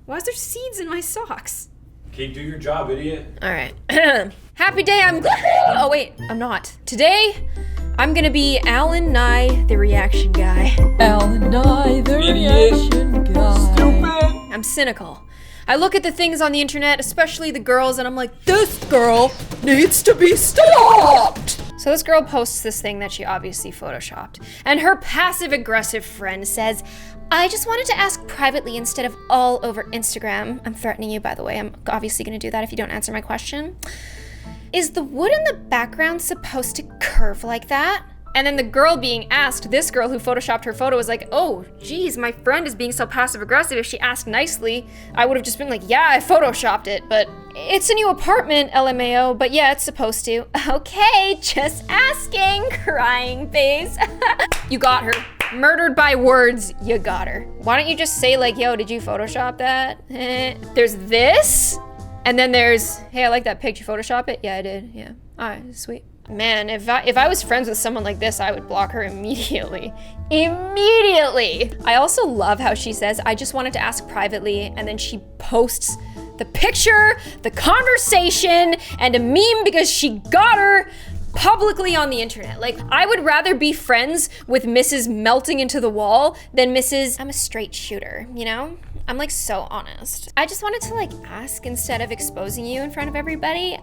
Why is there seeds in my socks? Okay, do your job, idiot. All right. Happy day, oh wait, I'm not. Today, I'm gonna be Alan Nye, the reaction guy. Alan Nye, the reaction guy. Stupid! I'm cynical. I look at the things on the internet, especially the girls, and I'm like, this girl needs to be stopped! So this girl posts this thing that she obviously photoshopped, and her passive-aggressive friend says, I just wanted to ask privately instead of all over Instagram. I'm threatening you, by the way. I'm obviously gonna do that if you don't answer my question. Is the wood in the background supposed to curve like that? And then the girl being asked, this girl who photoshopped her photo was like, oh, geez, my friend is being so passive-aggressive. If she asked nicely, I would have just been like, yeah, I photoshopped it, but it's a new apartment, LMAO, but yeah, it's supposed to. Okay, just asking, crying face. You got her. Murdered by words, you got her. Why don't you just say like, yo, did you Photoshop that? There's this, and then there's, hey, I like that picture, Photoshop it? Yeah, I did, yeah. All right, sweet. Man, if I was friends with someone like this, I would block her immediately. Immediately! I also love how she says, I just wanted to ask privately, and then she posts the picture, the conversation, and a meme because she got her publicly on the internet. Like, I would rather be friends with Mrs. Melting into the Wall than Mrs. I'm a straight shooter, you know? I'm like so honest. I just wanted to like ask instead of exposing you in front of everybody.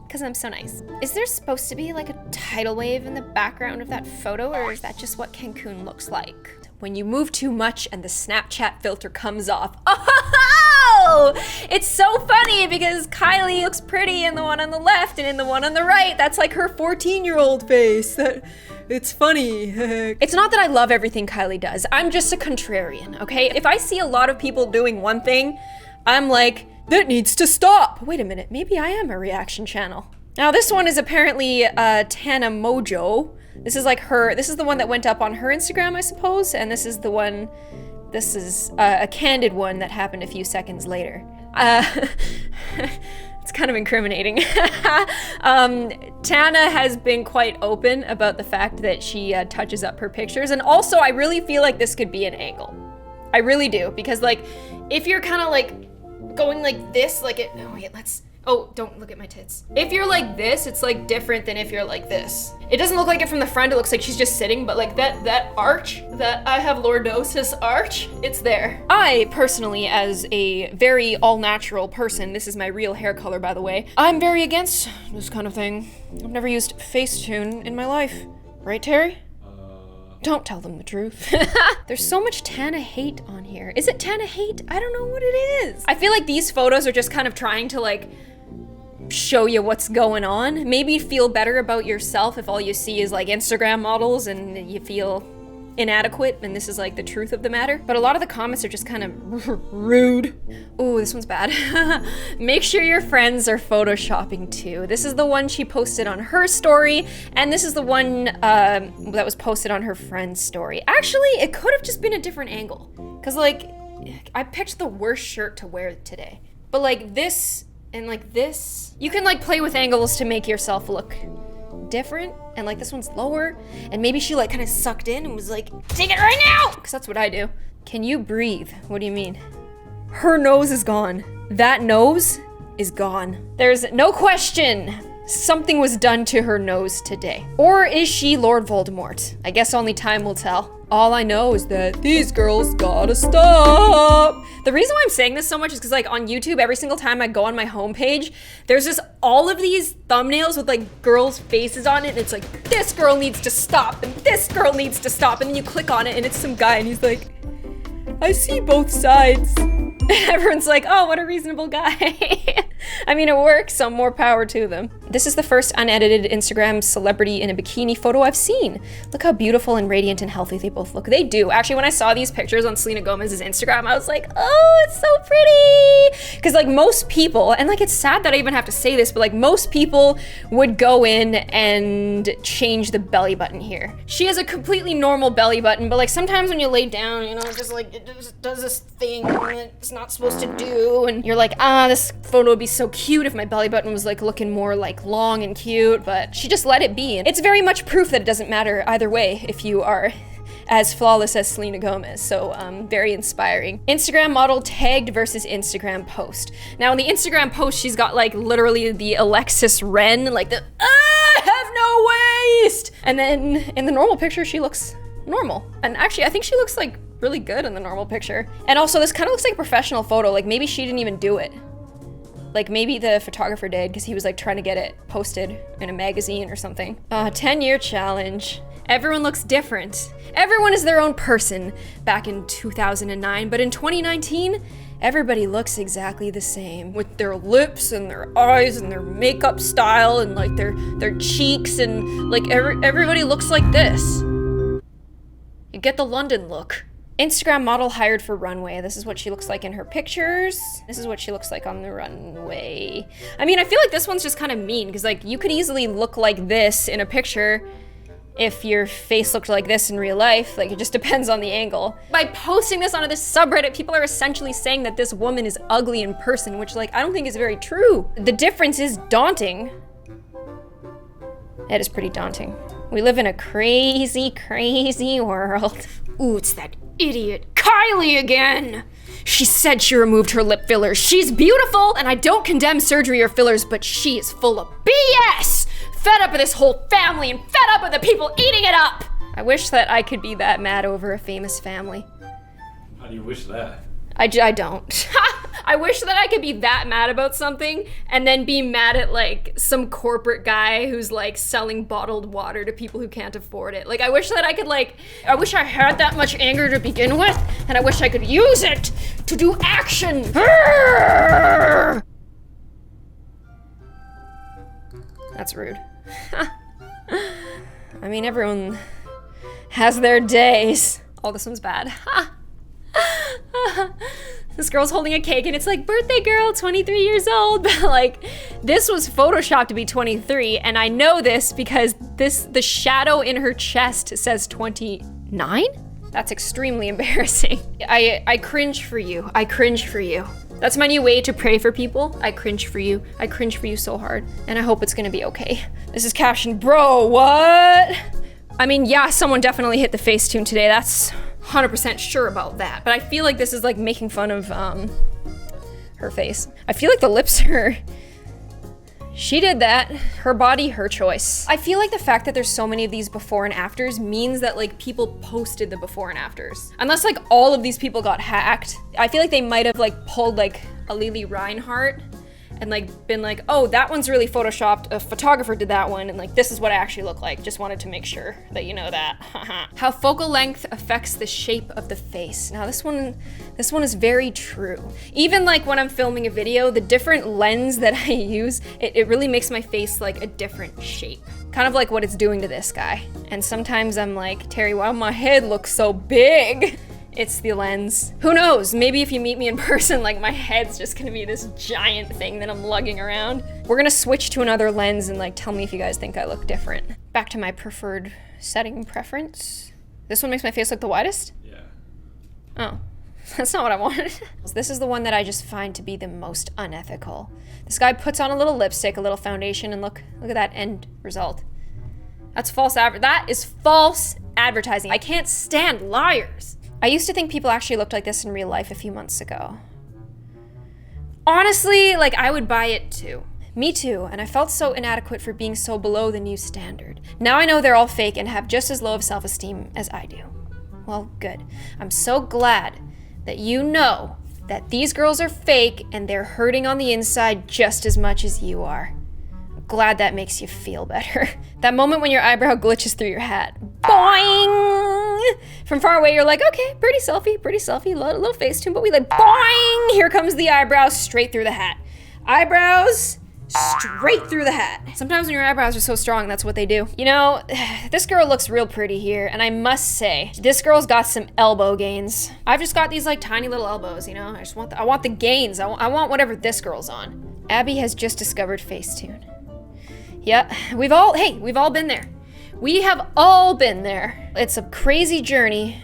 Because I'm so nice. Is there supposed to be like a tidal wave in the background of that photo, or is that just what Cancun looks like? When you move too much and the Snapchat filter comes off. Oh! It's so funny because Kylie looks pretty in the one on the left, and in the one on the right, that's like her 14-year-old face. It's funny. It's not that I love everything Kylie does. I'm just a contrarian, okay? If I see a lot of people doing one thing, I'm like, that needs to stop. Wait a minute, maybe I am a reaction channel. Now this one is apparently Tana Mojo. This is like her, this is the one that went up on her Instagram, I suppose, and this is the one, this is a candid one that happened a few seconds later. It's kind of incriminating. Tana has been quite open about the fact that she touches up her pictures, and also I really feel like this could be an angle. I really do, because like, if you're kind of like, going like this, like it, oh wait, oh, don't look at my tits. If you're like this, it's like different than if you're like this. It doesn't look like it from the front, it looks like she's just sitting, but like that arch, that I have lordosis arch, it's there. I personally, as a very all-natural person, this is my real hair color by the way, I'm very against this kind of thing. I've never used Facetune in my life. Right, Terry? Don't tell them the truth. There's so much Tana hate on here. Is it Tana hate? I don't know what it is. I feel like these photos are just kind of trying to like show you what's going on. Maybe feel better about yourself if all you see is like Instagram models and you feel inadequate and this is like the truth of the matter. But a lot of the comments are just kind of rude. Ooh, this one's bad. Make sure your friends are photoshopping too. This is the one she posted on her story, and this is the one that was posted on her friend's story. Actually, it could have just been a different angle. Cause like, I picked the worst shirt to wear today. But like this and like this, you can like play with angles to make yourself look different, and like this one's lower, and maybe she like kind of sucked in and was like, take it right now, because that's what I do. Can you breathe? What do you mean? Her nose is gone. That nose is gone. There's no question something was done to her nose today. Or is she Lord Voldemort? I guess only time will tell. All I know is that these girls gotta stop. The reason why I'm saying this so much is because like on YouTube, every single time I go on my homepage, there's just all of these thumbnails with like girls' faces on it, and it's like, this girl needs to stop, and this girl needs to stop, and then you click on it and it's some guy and he's like, I see both sides. Everyone's like, oh, what a reasonable guy. I mean, it works, so more power to them. This is the first unedited Instagram celebrity in a bikini photo I've seen. Look how beautiful and radiant and healthy they both look. They do. Actually, when I saw these pictures on Selena Gomez's Instagram, I was like, oh, it's so pretty. Because like most people, and like it's sad that I even have to say this, but like most people would go in and change the belly button here. She has a completely normal belly button, but like sometimes when you lay down, you know, just like it just does this thing it's not supposed to do, and you're like, ah, this photo would be so cute if my belly button was like looking more like long and cute, but she just let it be. It's very much proof that it doesn't matter either way if you are as flawless as Selena Gomez. So very inspiring. Instagram model tagged versus Instagram post. Now in the Instagram post, she's got like literally the Alexis Ren, like the I have no waist. And then in the normal picture, she looks normal. And actually, I think she looks like really good in the normal picture. And also this kind of looks like a professional photo. Like maybe she didn't even do it. Like maybe the photographer did because he was like trying to get it posted in a magazine or something. 10-year challenge. Everyone looks different. Everyone is their own person back in 2009, but in 2019, everybody looks exactly the same with their lips and their eyes and their makeup style and like their cheeks and like everybody looks like this. You get the London look. Instagram model hired for runway. This is what she looks like in her pictures. This is what she looks like on the runway. I mean, I feel like this one's just kind of mean because like you could easily look like this in a picture if your face looked like this in real life. Like it just depends on the angle. By posting this onto this subreddit, people are essentially saying that this woman is ugly in person, which like I don't think is very true. The difference is daunting. It is pretty daunting. We live in a crazy, crazy world. Ooh, it's that idiot Kylie again. She said she removed her lip fillers. She's beautiful, and I don't condemn surgery or fillers, but she is full of BS. Fed up with this whole family and fed up with the people eating it up. I wish that I could be that mad over a famous family. How do you wish that? I don't. I wish that I could be that mad about something and then be mad at like some corporate guy who's like selling bottled water to people who can't afford it. Like I wish that I could I wish I had that much anger to begin with and I wish I could use it to do action. That's rude. I mean, everyone has their days. Oh, this one's bad. This girl's holding a cake and it's like, birthday girl, 23 years old. But like, this was photoshopped to be 23. And I know this because the shadow in her chest says 29? That's extremely embarrassing. I cringe for you. I cringe for you. That's my new way to pray for people. I cringe for you. I cringe for you so hard. And I hope it's gonna be okay. This is captioned, bro, what? I mean, yeah, someone definitely hit the Facetune today. That's 100% sure about that. But I feel like this is like making fun of her face. I feel like the lips are... She did that. Her body, her choice. I feel like the fact that there's so many of these before and afters means that like people posted the before and afters. Unless like all of these people got hacked. I feel like they might have like pulled like a Lily Reinhart and like been like, oh, that one's really photoshopped. A photographer did that one and like this is what I actually look like. Just wanted to make sure that you know that. How focal length affects the shape of the face. Now this one is very true. Even like when I'm filming a video, the different lens that I use, it really makes my face like a different shape. Kind of like what it's doing to this guy. And sometimes I'm like, Terry, why my head looks so big? It's the lens. Who knows? Maybe if you meet me in person, like my head's just gonna be this giant thing that I'm lugging around. We're gonna switch to another lens and like tell me if you guys think I look different. Back to my preferred setting preference. This one makes my face look the widest? Yeah. Oh, that's not what I wanted. This is the one that I just find to be the most unethical. This guy puts on a little lipstick, a little foundation, and look at that end result. That's false that is false advertising. I can't stand liars. I used to think people actually looked like this in real life a few months ago. Honestly, like I would buy it too. Me too, and I felt so inadequate for being so below the new standard. Now I know they're all fake and have just as low of self-esteem as I do. Well, good. I'm so glad that you know that these girls are fake and they're hurting on the inside just as much as you are. I'm glad that makes you feel better. That moment when your eyebrow glitches through your hat. Boing! From far away, you're like, okay, pretty selfie, little Facetune, but we like, boing! Here comes the eyebrows straight through the hat. Eyebrows straight through the hat. Sometimes when your eyebrows are so strong, that's what they do. You know, this girl looks real pretty here, and I must say, this girl's got some elbow gains. I've just got these like tiny little elbows, you know? I want the gains. I want whatever this girl's on. Abby has just discovered Facetune. Yeah, we've all been there. We have all been there. It's a crazy journey,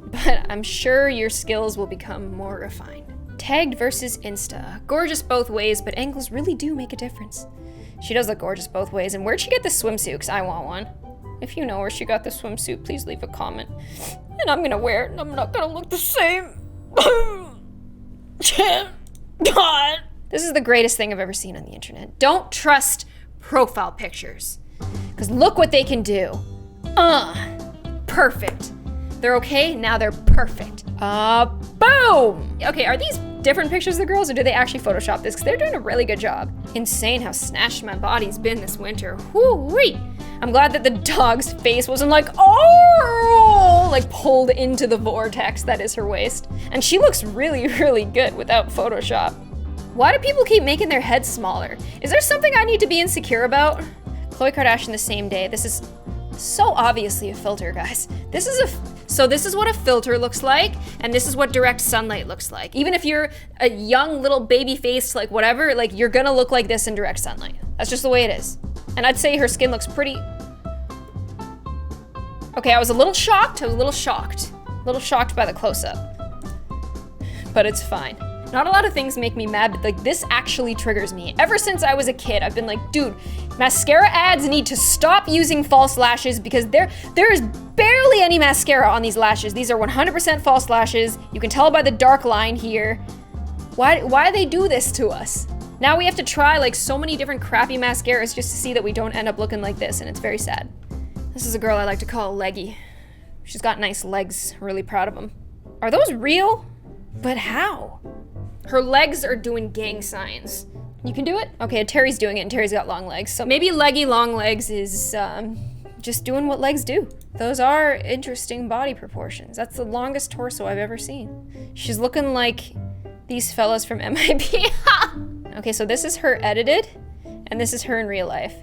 but I'm sure your skills will become more refined. Tagged versus Insta. Gorgeous both ways, but angles really do make a difference. She does look gorgeous both ways, and where'd she get this swimsuit? 'Cause I want one. If you know where she got the swimsuit, please leave a comment. And I'm gonna wear it and I'm not gonna look the same. God. This is the greatest thing I've ever seen on the internet. Don't trust profile pictures. Because look what they can do. Perfect. They're okay, now they're perfect. Boom! Okay, are these different pictures of the girls or did they actually Photoshop this? Because they're doing a really good job. Insane how snatched my body's been this winter. Whoo-wee! I'm glad that the dog's face wasn't like, oh, like pulled into the vortex that is her waist. And she looks really, really good without Photoshop. Why do people keep making their heads smaller? Is there something I need to be insecure about? Khloe Kardashian the same day. This is so obviously a filter, guys. So this is what a filter looks like, and this is what direct sunlight looks like. Even if you're a young little baby face, like whatever, like you're gonna look like this in direct sunlight. That's just the way it is. And I'd say her skin looks pretty... Okay, I was a little shocked. A little shocked by the close-up. But it's fine. Not a lot of things make me mad, but like this actually triggers me. Ever since I was a kid, I've been like, dude, mascara ads need to stop using false lashes because there is barely any mascara on these lashes. These are 100% false lashes. You can tell by the dark line here. Why they do this to us? Now we have to try like so many different crappy mascaras just to see that we don't end up looking like this, and it's very sad. This is a girl I like to call a leggy. She's got nice legs, really proud of them. Are those real? But how? Her legs are doing gang signs. You can do it? Okay, Terry's doing it and Terry's got long legs. So maybe leggy long legs is just doing what legs do. Those are interesting body proportions. That's the longest torso I've ever seen. She's looking like these fellas from MIB. Okay, so this is her edited and this is her in real life.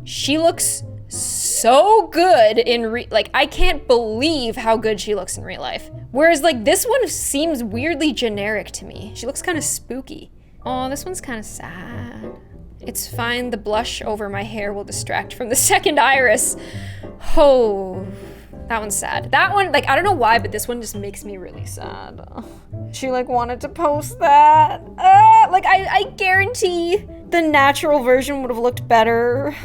She looks so good in like I can't believe how good she looks in real life. Whereas like this one seems weirdly generic to me. She looks kind of spooky. Oh, this one's kind of sad. It's fine, the blush over my hair will distract from the second iris. Oh, that one's sad. That one, like I don't know why, but this one just makes me really sad. She like wanted to post that. Like I guarantee the natural version would have looked better.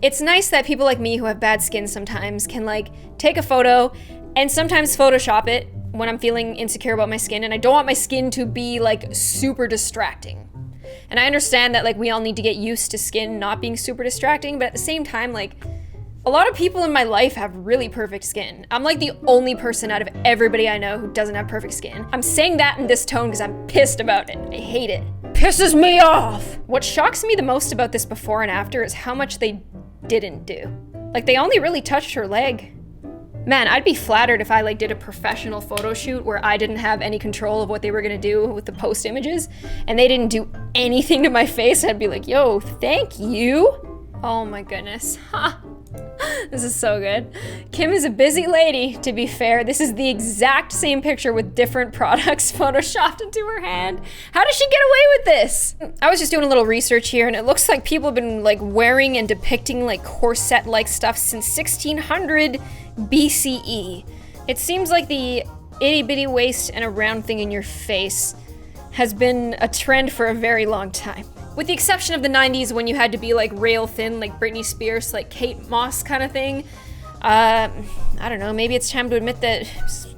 It's nice that people like me who have bad skin sometimes can like take a photo and sometimes Photoshop it when I'm feeling insecure about my skin and I don't want my skin to be like super distracting. And I understand that like we all need to get used to skin not being super distracting, but at the same time, like a lot of people in my life have really perfect skin. I'm like the only person out of everybody I know who doesn't have perfect skin. I'm saying that in this tone because I'm pissed about it. I hate it. Pisses me off! What shocks me the most about this before and after is how much they didn't do. Like they only really touched her leg. Man, I'd be flattered if I like did a professional photo shoot where I didn't have any control of what they were gonna do with the post images and they didn't do anything to my face. I'd be like, yo, thank you. Oh my goodness. Ha. This is so good. Kim is a busy lady, to be fair. This is the exact same picture with different products photoshopped into her hand. How does she get away with this? I was just doing a little research here and it looks like people have been like wearing and depicting like corset-like stuff since 1600 BCE. It seems like the itty-bitty waist and a round thing in your face has been a trend for a very long time. With the exception of the 90s when you had to be like rail thin, like Britney Spears, like Kate Moss kind of thing. I don't know, maybe it's time to admit that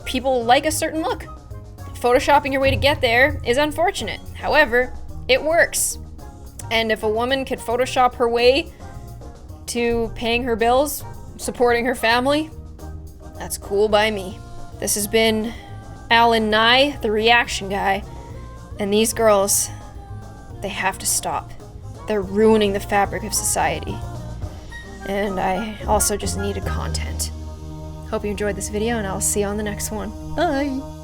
people like a certain look. Photoshopping your way to get there is unfortunate. However, it works. And if a woman could Photoshop her way to paying her bills, supporting her family, that's cool by me. This has been Alan Nye, the reaction guy, and these girls, they have to stop. They're ruining the fabric of society. And I also just needed content. Hope you enjoyed this video and I'll see you on the next one. Bye!